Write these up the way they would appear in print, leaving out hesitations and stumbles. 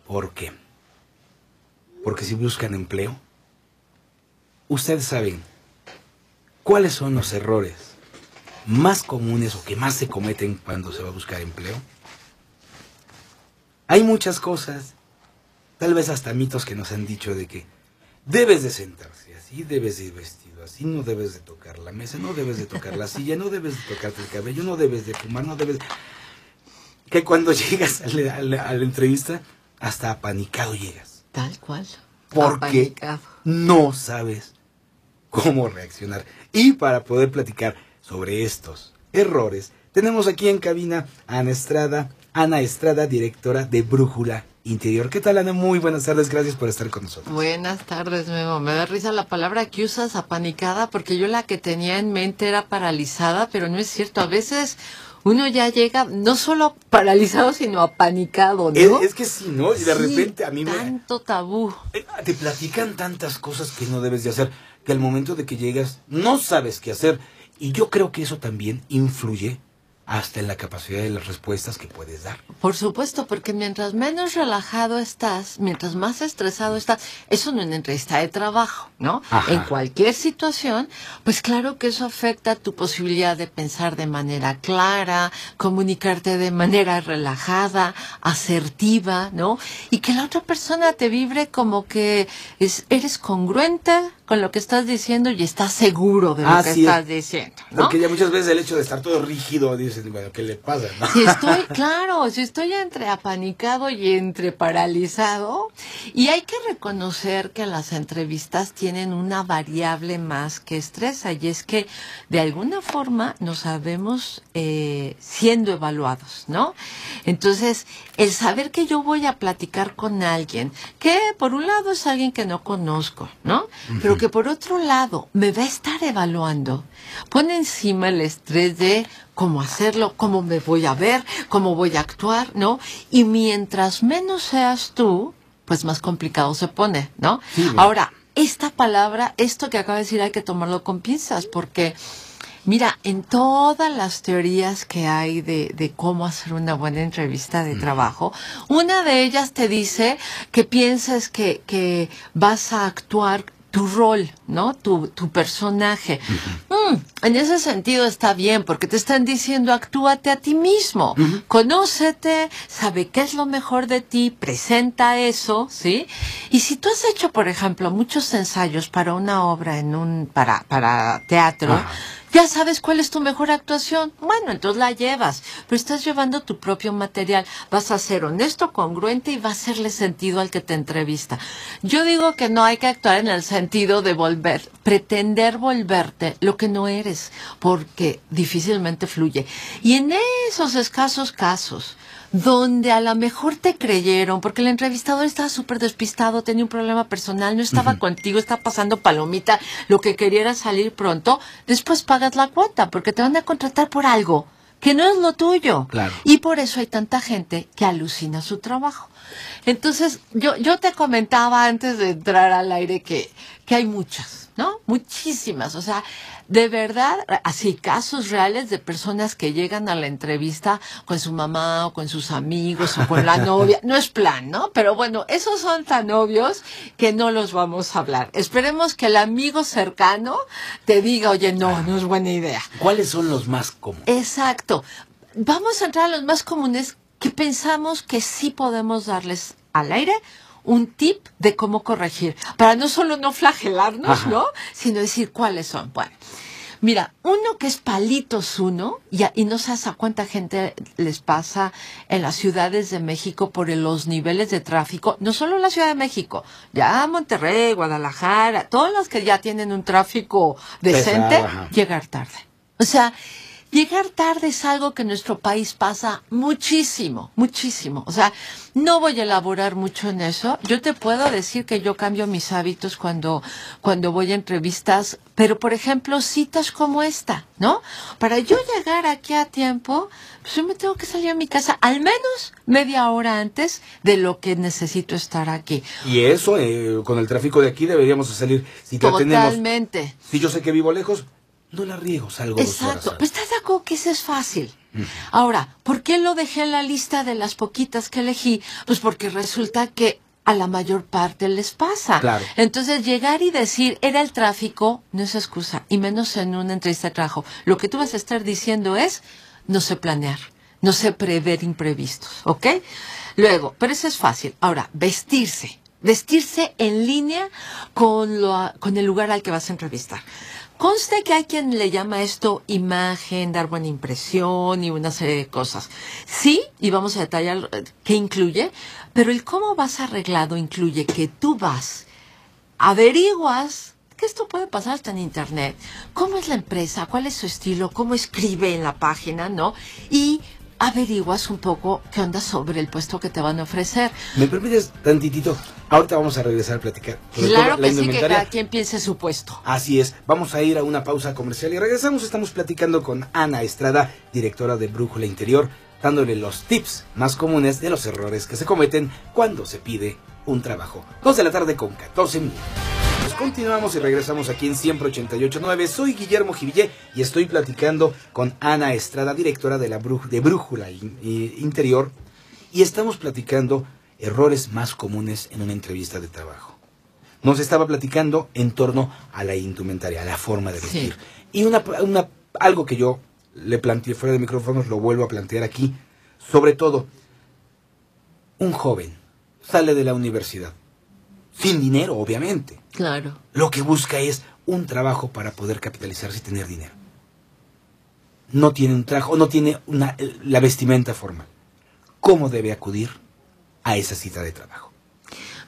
¿Por qué? Porque si buscan empleo, ustedes saben cuáles son los errores más comunes o que más se cometen cuando se va a buscar empleo. Hay muchas cosas, tal vez hasta mitos que nos han dicho de que debes de sentarse así, debes de ir vestido así, no debes de tocar la mesa, no debes de tocar la silla, no debes de tocarte el cabello, no debes de fumar, no debes... Que cuando llegas a la entrevista, hasta apanicado llegas. Tal cual. Porque Apanicado. no sabes cómo reaccionar. Y para poder platicar sobre estos errores, tenemos aquí en cabina a Ana Estrada, directora de Brújula Interior. ¿Qué tal, Ana? Muy buenas tardes, gracias por estar con nosotros. Buenas tardes, Memo. Me da risa la palabra que usas, apanicada, porque yo la que tenía en mente era paralizada, pero no es cierto. A veces uno ya llega no solo paralizado, sino apanicado, ¿no? Es que sí, ¿no? Y de repente a mí tanto tabú. Te platican tantas cosas que no debes de hacer, que al momento de que llegas no sabes qué hacer. Y yo creo que eso también influye hasta en la capacidad de las respuestas que puedes dar. Por supuesto, porque mientras menos relajado estás, mientras más estresado estás, eso no en una entrevista de trabajo, ¿no? Ajá. En cualquier situación, pues claro que eso afecta tu posibilidad de pensar de manera clara, comunicarte de manera relajada, asertiva, ¿no? Y que la otra persona te vibre como que eres congruente con lo que estás diciendo y estás seguro de lo que estás diciendo, ¿no? Porque ya muchas veces el hecho de estar todo rígido, dicen, bueno, ¿qué le pasa? ¿No? Si estoy entre apanicado y entre paralizado, y hay que reconocer que las entrevistas tienen una variable más que estresa, y es que de alguna forma nos sabemos siendo evaluados, ¿no? Entonces, el saber que yo voy a platicar con alguien, que por un lado es alguien que no conozco, ¿no? Pero que por otro lado me va a estar evaluando, pone encima el estrés de cómo hacerlo, cómo me voy a ver, cómo voy a actuar, ¿no? Y mientras menos seas tú, pues más complicado se pone, ¿no? Sí, bueno. Ahora, esta palabra, esto que acaba de decir, hay que tomarlo con pinzas, porque mira, en todas las teorías que hay de cómo hacer una buena entrevista de trabajo, una de ellas te dice que pienses que vas a actuar tu rol, ¿no? Tu personaje. En ese sentido está bien, porque te están diciendo actúate a ti mismo, conócete, sabe qué es lo mejor de ti, presenta eso, ¿sí? Y si tú has hecho, por ejemplo, muchos ensayos para una obra para teatro, ya sabes cuál es tu mejor actuación. Bueno, entonces la llevas, pero estás llevando tu propio material. Vas a ser honesto, congruente y va a hacerle sentido al que te entrevista. Yo digo que no hay que actuar en el sentido de pretender volverte lo que no eres, porque difícilmente fluye. Y en esos escasos casos donde a lo mejor te creyeron, porque el entrevistador estaba súper despistado, tenía un problema personal, no estaba contigo, estaba pasando palomita, lo que quería era salir pronto, después pagas la cuota, porque te van a contratar por algo que no es lo tuyo. Claro. Y por eso hay tanta gente que alucina su trabajo. Entonces, yo te comentaba antes de entrar al aire que hay muchas, ¿no? Muchísimas, o sea, de verdad, así casos reales de personas que llegan a la entrevista con su mamá o con sus amigos o con la novia. No es plan, ¿no? Pero bueno, esos son tan obvios que no los vamos a hablar. Esperemos que el amigo cercano te diga, oye, no es buena idea. ¿Cuáles son los más comunes? Exacto. Vamos a entrar a los más comunes que pensamos que sí podemos darles al aire un tip de cómo corregir, para no solo no flagelarnos, ¿no? Sino decir cuáles son. Bueno, mira, uno que es palitos uno, y no sabes a cuánta gente les pasa en las ciudades de México por los niveles de tráfico, no solo en la Ciudad de México, ya Monterrey, Guadalajara, todos los que ya tienen un tráfico decente, llegar tarde. O sea, llegar tarde es algo que en nuestro país pasa muchísimo, muchísimo. O sea, no voy a elaborar mucho en eso. Yo te puedo decir que yo cambio mis hábitos cuando voy a entrevistas, pero por ejemplo, citas como esta, ¿no? Para yo llegar aquí a tiempo, pues yo me tengo que salir a mi casa al menos media hora antes de lo que necesito estar aquí. Y eso, con el tráfico de aquí deberíamos salir. Si Totalmente. Si yo sé que vivo lejos, no la riego, salgo 2 horas. Exacto, pero ¿estás de acuerdo que eso es fácil? Ahora, ¿por qué lo dejé en la lista de las poquitas que elegí? Pues porque resulta que a la mayor parte les pasa. Claro. Entonces, llegar y decir, era el tráfico, no es excusa, y menos en una entrevista de trabajo. Lo que tú vas a estar diciendo es, no sé planear, no sé prever imprevistos, ¿ok? Luego, pero eso es fácil. Ahora, vestirse en línea con el lugar al que vas a entrevistar. Conste que hay quien le llama esto imagen, dar buena impresión y una serie de cosas. Sí, y vamos a detallar qué incluye, pero el cómo vas arreglado incluye que tú vas, averiguas, que esto puede pasar hasta en internet, cómo es la empresa, cuál es su estilo, cómo escribe en la página, ¿no? Y averiguas un poco qué onda sobre el puesto que te van a ofrecer. ¿Me permites tantitito? Ahorita vamos a regresar a platicar. Claro que sí, que cada quien piense su puesto. Así es. Vamos a ir a una pausa comercial y regresamos. Estamos platicando con Ana Estrada, directora de Brújula Interior, dándole los tips más comunes de los errores que se cometen cuando se pide un trabajo. 2 de la tarde con 14 minutos. Pues continuamos y regresamos aquí en Siempre 88.9. Soy Guillermo Jivillé y estoy platicando con Ana Estrada, directora de Brújula Interior, y estamos platicando errores más comunes en una entrevista de trabajo. Nos estaba platicando en torno a la indumentaria, a la forma de vestir. Sí. Y algo que yo le planteé fuera de micrófonos, lo vuelvo a plantear aquí. Sobre todo, un joven sale de la universidad, sin dinero, obviamente. Claro. Lo que busca es un trabajo para poder capitalizarse y tener dinero. No tiene un trabajo, no tiene la vestimenta formal. ¿Cómo debe acudir a esa cita de trabajo?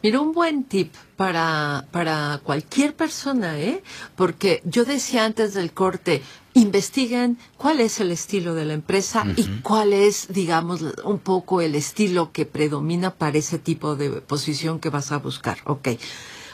Mira, un buen tip para cualquier persona, porque yo decía antes del corte, investiguen cuál es el estilo de la empresa y cuál es, digamos, un poco el estilo que predomina para ese tipo de posición que vas a buscar. Ok.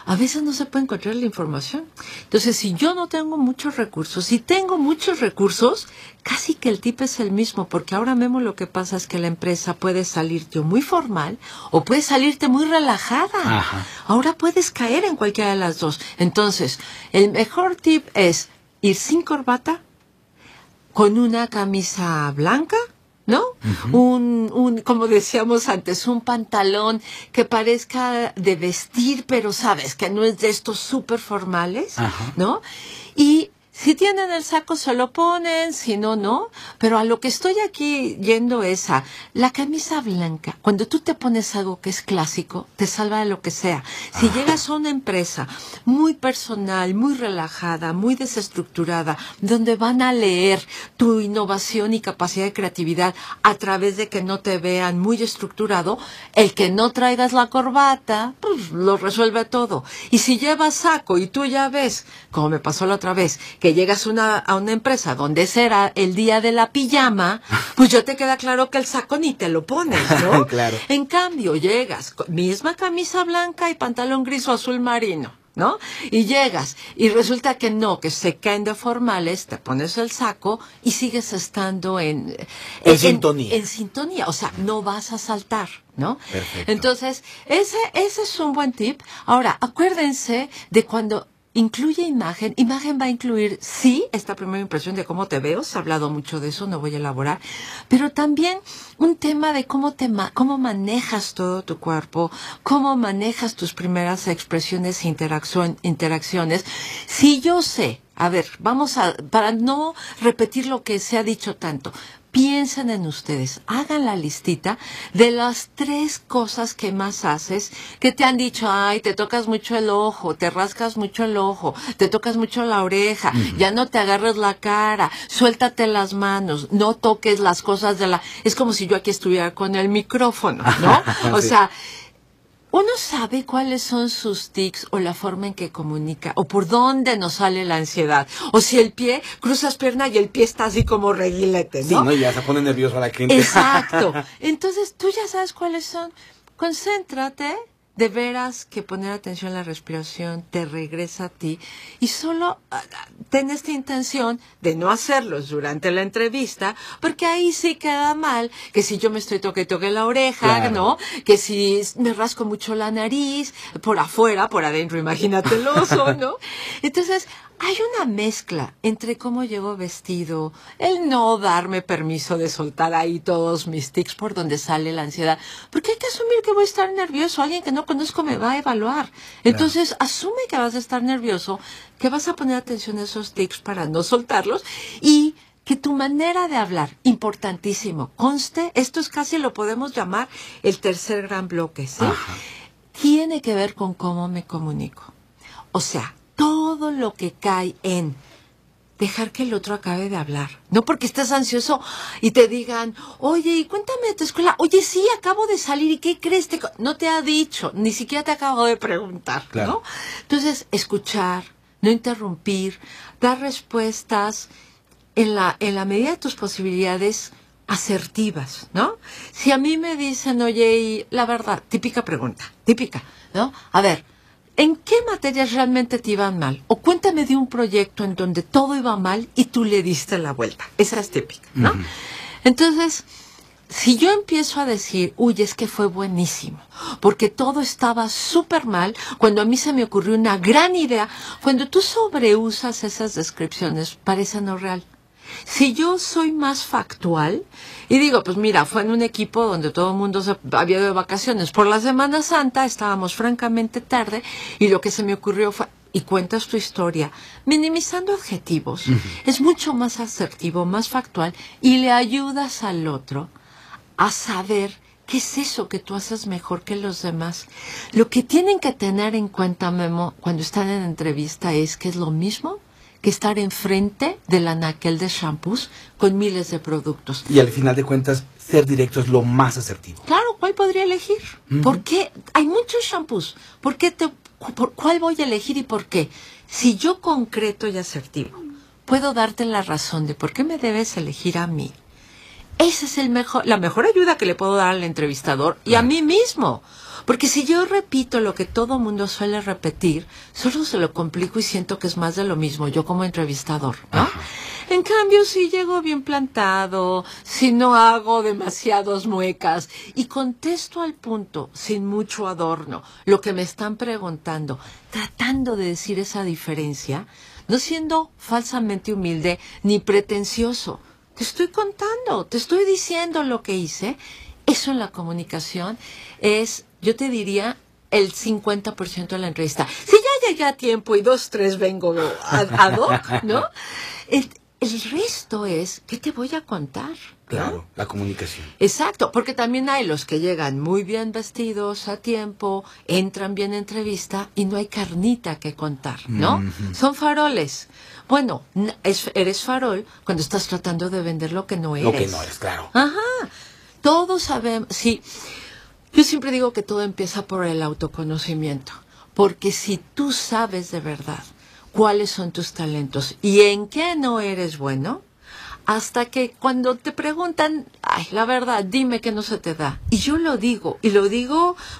A veces no se puede encontrar la información. Entonces, si yo no tengo muchos recursos, si tengo muchos recursos, casi que el tip es el mismo, porque ahora mismo lo que pasa es que la empresa puede salirte muy formal o puede salirte muy relajada. Ajá. Ahora puedes caer en cualquiera de las dos. Entonces, el mejor tip es ir sin corbata, con una camisa blanca, ¿no? Como decíamos antes, un pantalón que parezca de vestir, pero sabes que no es de estos súper formales, ¿no? Y si tienen el saco se lo ponen, si no, no. Pero a lo que estoy aquí yendo es a la camisa blanca. Cuando tú te pones algo que es clásico, te salva de lo que sea. Si llegas a una empresa muy personal, muy relajada, muy desestructurada, donde van a leer tu innovación y capacidad de creatividad a través de que no te vean muy estructurado, el que no traigas la corbata, pues lo resuelve todo. Y si llevas saco y tú ya ves, como me pasó la otra vez, que llegas a una empresa donde será el día de la pijama, pues ya te queda claro que el saco ni te lo pones, ¿no? Claro. En cambio, llegas con misma camisa blanca y pantalón gris o azul marino, ¿no? Y llegas y resulta que no, que se caen de formales, te pones el saco y sigues estando en sintonía. En sintonía, o sea, no vas a saltar, ¿no? Perfecto. Entonces, ese es un buen tip. Ahora, acuérdense de cuando incluye imagen. Imagen va a incluir, sí, esta primera impresión de cómo te veo. Se ha hablado mucho de eso, no voy a elaborar. Pero también un tema de cómo manejas todo tu cuerpo, cómo manejas tus primeras expresiones e interacciones. Si yo sé, a ver, para no repetir lo que se ha dicho tanto, piensen en ustedes, hagan la listita de las 3 cosas que más haces, que te han dicho, ay, te tocas mucho el ojo, te rascas mucho el ojo, te tocas mucho la oreja, ya no te agarres la cara, suéltate las manos, no toques las cosas es como si yo aquí estuviera con el micrófono, ¿no? O sea, uno sabe cuáles son sus tics o la forma en que comunica o por dónde nos sale la ansiedad. O si el pie, cruzas pierna y el pie está así como reguilete, ¿no? Sí, ¿no? Y ya se pone nervioso a la gente. Exacto. Entonces, tú ya sabes cuáles son. Concéntrate, de veras que poner atención a la respiración te regresa a ti y solo ten esta intención de no hacerlos durante la entrevista, porque ahí sí queda mal que si yo me estoy toque la oreja, claro, ¿no? Que si me rasco mucho la nariz, por afuera, por adentro, imagínate el oso, ¿no? Entonces, hay una mezcla entre cómo llego vestido, el no darme permiso de soltar ahí todos mis tics por donde sale la ansiedad, porque hay que asumir que voy a estar nervioso, alguien que no conozco me va a evaluar. Entonces, asume que vas a estar nervioso, que vas a poner atención a esos tics para no soltarlos y que tu manera de hablar, importantísimo, conste, esto es casi lo podemos llamar el tercer gran bloque, ¿sí? Ajá. Tiene que ver con cómo me comunico. O sea, todo lo que cae en dejar que el otro acabe de hablar. No porque estés ansioso y te digan, oye, y cuéntame de tu escuela. Oye, sí, acabo de salir, ¿y qué crees? No te ha dicho, ni siquiera te acabo de preguntar, claro. ¿no? Entonces, escuchar, no interrumpir, dar respuestas en la medida de tus posibilidades asertivas, ¿no? Si a mí me dicen, oye, y la verdad, típica pregunta, típica, ¿no? A ver, ¿en qué materias realmente te iban mal? O cuéntame de un proyecto en donde todo iba mal y tú le diste la vuelta. Esa es típica, ¿no? Uh-huh. Entonces, si yo empiezo a decir, uy, es que fue buenísimo, porque todo estaba súper mal, cuando a mí se me ocurrió una gran idea, cuando tú sobreusas esas descripciones, parece no real. Si yo soy más factual y digo, pues mira, fue en un equipo donde todo el mundo se había ido de vacaciones. Por la Semana Santa estábamos francamente tarde y lo que se me ocurrió fue, y cuentas tu historia, minimizando adjetivos, es mucho más asertivo, más factual y le ayudas al otro a saber qué es eso que tú haces mejor que los demás. Lo que tienen que tener en cuenta, Memo, cuando están en entrevista es que es lo mismo que estar enfrente del anaquel de shampoos con miles de productos. Y al final de cuentas, ser directo es lo más asertivo. Claro, ¿cuál podría elegir? ¿Por qué? Hay muchos shampoos. ¿Por cuál voy a elegir y por qué? Si yo concreto y asertivo puedo darte la razón de por qué me debes elegir a mí, esa es la mejor ayuda que le puedo dar al entrevistador y a mí mismo. Porque si yo repito lo que todo mundo suele repetir, solo se lo complico y siento que es más de lo mismo, yo como entrevistador, ¿no? Ajá. En cambio, si llego bien plantado, si no hago demasiados muecas y contesto al punto, sin mucho adorno, lo que me están preguntando, tratando de decir esa diferencia, no siendo falsamente humilde ni pretencioso, te estoy contando, te estoy diciendo lo que hice. Eso en la comunicación es, yo te diría, el 50% de la entrevista. Si ya llegué a tiempo y 2, 3 vengo ad hoc, ¿no? El resto es, ¿qué te voy a contar? Claro, ¿no? La comunicación. Exacto, porque también hay los que llegan muy bien vestidos a tiempo, entran bien en entrevista y no hay carnita que contar, ¿no? Uh-huh. Son faroles. Bueno, eres farol cuando estás tratando de vender lo que no eres. Lo que no eres, claro. Ajá. Todos sabemos, sí, yo siempre digo que todo empieza por el autoconocimiento, porque si tú sabes de verdad cuáles son tus talentos y en qué no eres bueno, hasta que cuando te preguntan, ay, la verdad, dime que no se te da. Y yo lo digo,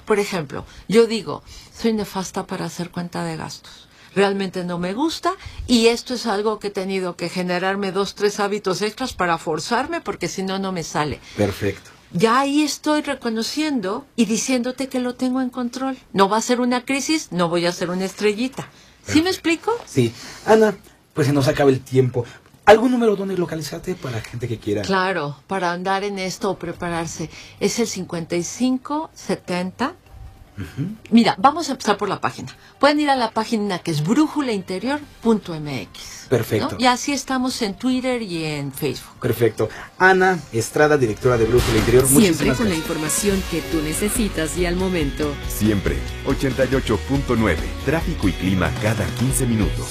por ejemplo, yo digo, soy nefasta para hacer cuenta de gastos. Realmente no me gusta y esto es algo que he tenido que generarme 2, 3 hábitos extras para forzarme porque si no, no me sale. Perfecto. Ya ahí estoy reconociendo y diciéndote que lo tengo en control. No va a ser una crisis, no voy a ser una estrellita. Perfecto. ¿Sí me explico? Sí. Ana, pues se nos acaba el tiempo. ¿Algún número donde localizarte para la gente que quiera? Claro, para andar en esto o prepararse. Es el 5570. Uh-huh. Mira, vamos a empezar por la página. Pueden ir a la página que es brújulainterior.mx. Perfecto. ¿no? Y así estamos en Twitter y en Facebook. Perfecto. Ana Estrada, directora de Brújula Interior. Siempre con la información que tú necesitas y al momento. Siempre. 88.9. Tráfico y clima cada 15 minutos.